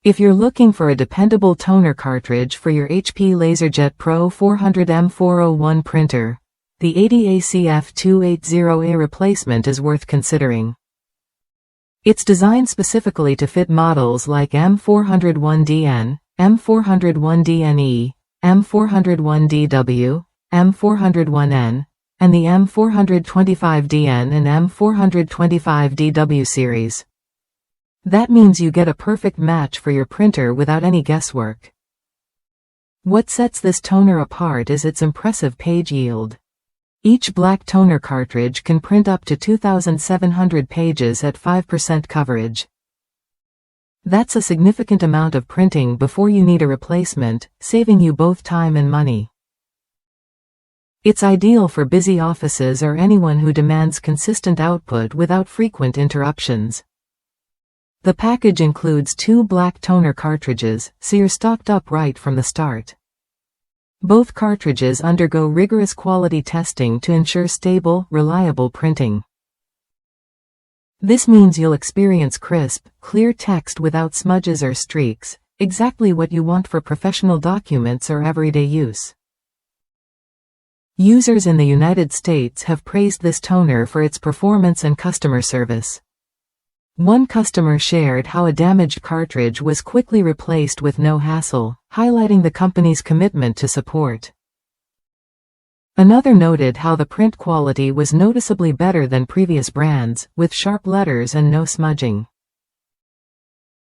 If you're looking for a dependable toner cartridge for your HP LaserJet Pro 400 M401 printer, the 80A CF280A replacement is worth considering. It's designed specifically to fit models like M401dn, M425dn, M425dw, M401n, and the M425dn and M425dw series. That means you get a perfect match for your printer without any guesswork. What sets this toner apart is its impressive page yield. Each black toner cartridge can print up to 2,700 pages at 5% coverage. That's a significant amount of printing before you need a replacement, saving you both time and money. It's ideal for busy offices or anyone who demands consistent output without frequent interruptions. The package includes 2 black toner cartridges, so you're stocked up right from the start. Both cartridges undergo rigorous quality testing to ensure stable, reliable printing. This means you'll experience crisp, clear text without smudges or streaks, exactly what you want for professional documents or everyday use. Users in the United States have praised this toner for its performance and customer service. One customer shared how a damaged cartridge was quickly replaced with no hassle, highlighting the company's commitment to support. Another noted how the print quality was noticeably better than previous brands, with sharp letters and no smudging.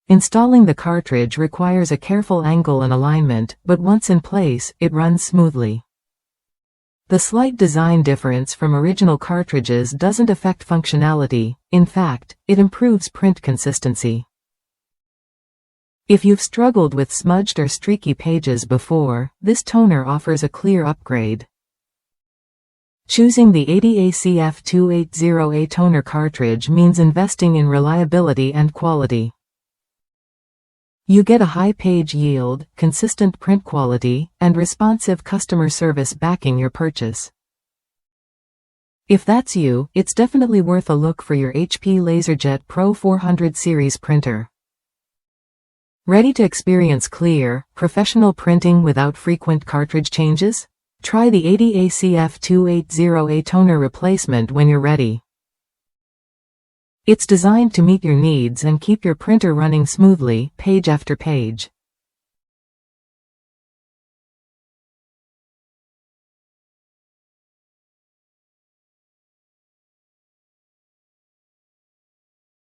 Installing the cartridge requires a careful angle and alignment, but once in place, it runs smoothly. The slight design difference from original cartridges doesn't affect functionality. In fact, it improves print consistency. If you've struggled with smudged or streaky pages before, this toner offers a clear upgrade. Choosing the 80A CF280A toner cartridge means investing in reliability and quality. You get a high page yield, consistent print quality, and responsive customer service backing your purchase. If that's you, it's definitely worth a look for your HP LaserJet Pro 400 series printer. Ready to experience clear, professional printing without frequent cartridge changes? Try the 80A CF280A toner replacement when you're ready. It's designed to meet your needs and keep your printer running smoothly, page after page.